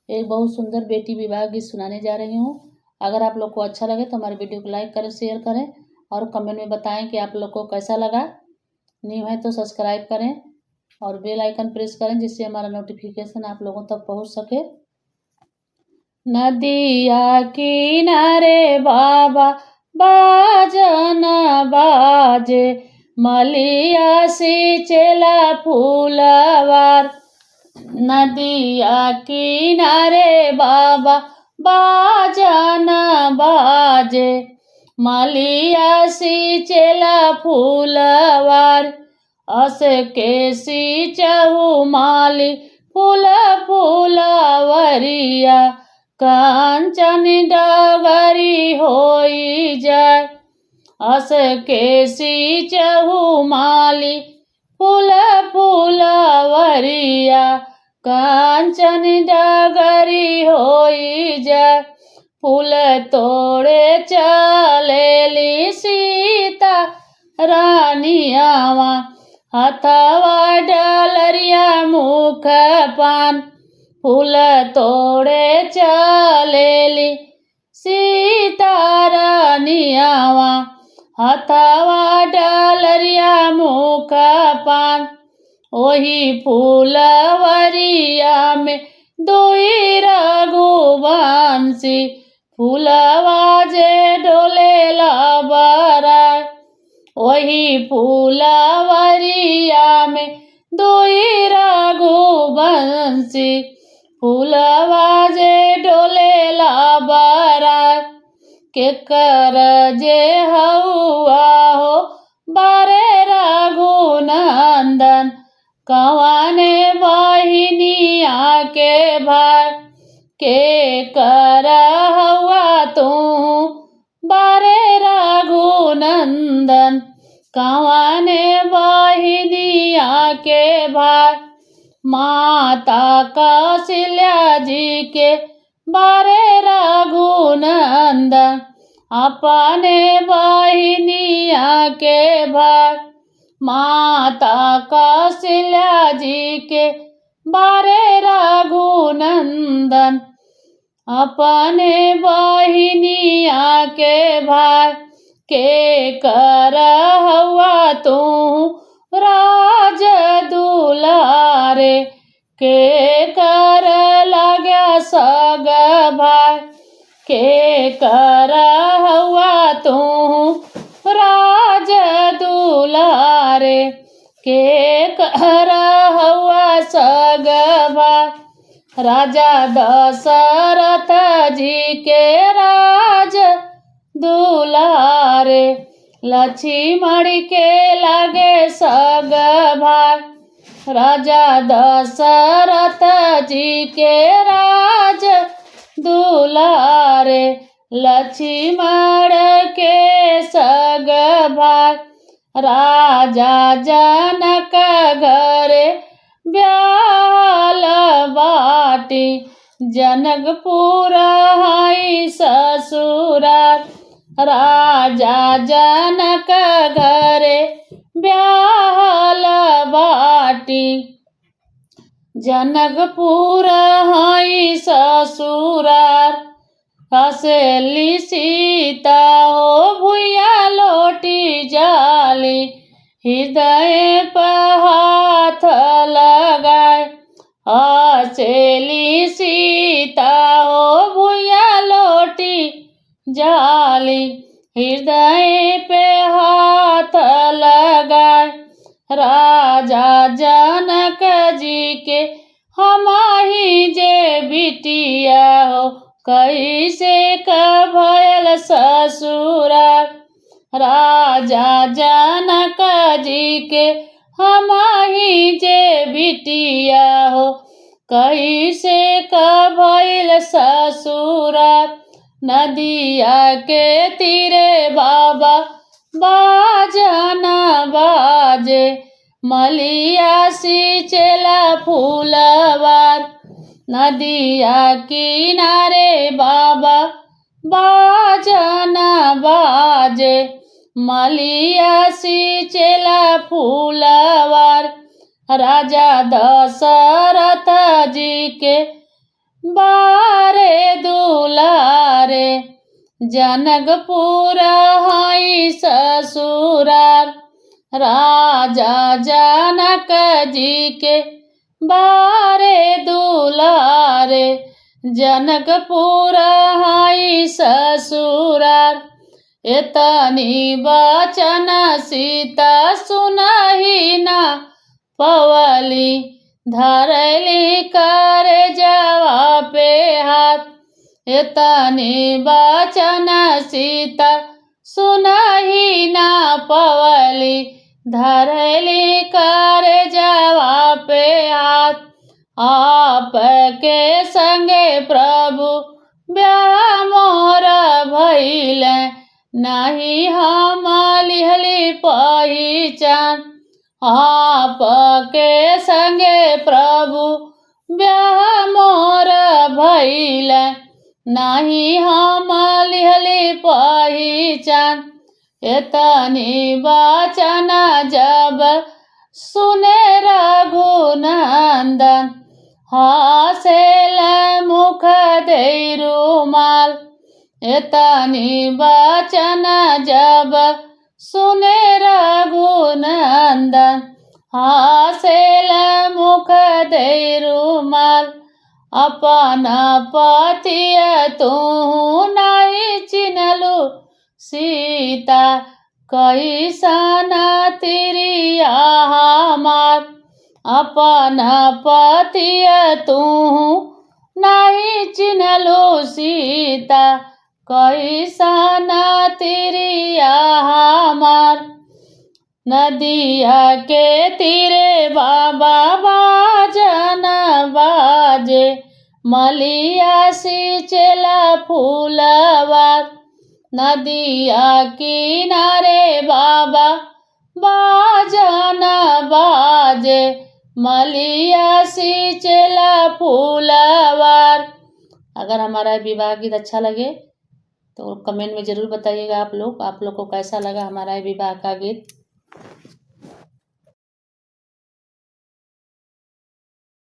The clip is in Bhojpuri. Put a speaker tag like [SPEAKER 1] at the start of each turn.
[SPEAKER 1] एक बहुत सुंदर बेटी विवाह गीत सुनाने जा रही हूँ। अगर आप लोग को अच्छा लगे तो हमारे वीडियो को लाइक करें, शेयर करें और कमेंट में बताएं कि आप लोग को कैसा लगा। न्यू है तो सब्सक्राइब करें और बेल आइकन प्रेस करें जिससे हमारा नोटिफिकेशन आप लोगों तक पहुँच सके। नदिया किनारे बाबा बाजन बाजे, मलिया सिंचेला फूलवार। नदिया किनारे बाबा बाजन बाजे, मलिया सिंचेला फूलवार। अस के सिंचहु माली फूल फूलवरिया, कांचन डगरी होई जाय। अस के सिंचहु माली फूल फूलवरिया, कांचन डगरी होई जाय। फूल तोड़े चलेली सीता रानियावा, हथवा डलरिया मुख पान। फूल तोड़े चलेली सीता रानियावा, हथवा डलरिया मुख पान। ओही फूलवरिया में दुई रघुवंशी, फूलवा जे डोलेला बराय। वही फूलवरिया में दुई रघुवंशी, फूलवा जे डोलेला बराय। केकर जे हउआ हो बारे रघुनंदन, कवाने बहिनिया के भाई। के कर हउआ तू बारे रघुनंदन, कवाने बहिनिया के भाई। माता कौशल्या जी के बारे रघुनंदन, अपने बहिनिया के भाई। माता कौशल्या जी के बारे रघुनंदन, अपने बहिनिया के भाई। के कर हउआ तू राज दुलारे, के कर लाग्या सग भाई। के कर हउआ तू राज दुलारे, के कर हउआ सग भाई। राजा दशरथ जी के राज दुलारे, लक्ष्मण के लागे सग भाई। राजा दशरथ जी के राज दुलारे, लक्ष्मण के सग भाई। राजा जनक घरे ब्याल बाटी, जनकपुर हई ससुराल। राजा जनक घरे ब्याल बाटी, जनकपुर हई ससुराल। हसेली सीता हो भुइया लोटी जाली, हृदय पर हाथ लगाए। हसेली सीता हो भुइया लोटी जाली, हृदय पे हाथ लगाए। राजा जनक जी के हमाही जे बिटिया हो, कैसे भयल ससुराल। राजा जनक जी के हमाही जे बिटिया हो, कैसे भयल ससुराल। नदिया के तीरे बाबा बाजन बाजे, मलिया सिंचेला फूलवार। नदिया किनारे बाबा बाजन बाजे, मलिया सिंचेला फूलवार। राजा दशरथ जी के बारे दुलारे, जनकपुर हई ससुरार। राजा जनक जी के बारे दुलारे, जनकपुर हई ससुरार। एतनी बचन सीता सुनहि न पवली, धरली कर जवा पे हाथ। एतनी बचन सीता सुनहि न पवली, धरली कर जवा पे हाथ। आपके संगे प्रभु ब्याह मोर भइल, नहीं हम लिहली पहिचान। आपके संगे प्रभु ब्याह मोर भइल, नहीं हम लिहली पहिचान। एतनी बचन जब सुने रघुनंदन, हासेल मुख दे रुमाल। एतनी बचन जब सुने रघुनंदन, हासेल मुख दे रुमाल। अपन पतिय तू नहीं चिन्हलु सीता, कैसन तिरिया हमार। अपन पतिय तू नहीं चिन्हलु सीता, कैसन तिरिया हमार। नदिया के तीरे बाबा बाजन बाजे, मलिया सींचेला फूलवा। नदिया किनारे बाबा बाजन बाजे, मलिया सींचेला फूलवा। अगर हमारा विवाह गीत अच्छा लगे तो कमेंट में ज़रूर बताइएगा। आप लोग को कैसा लगा हमारा विवाह का गीत।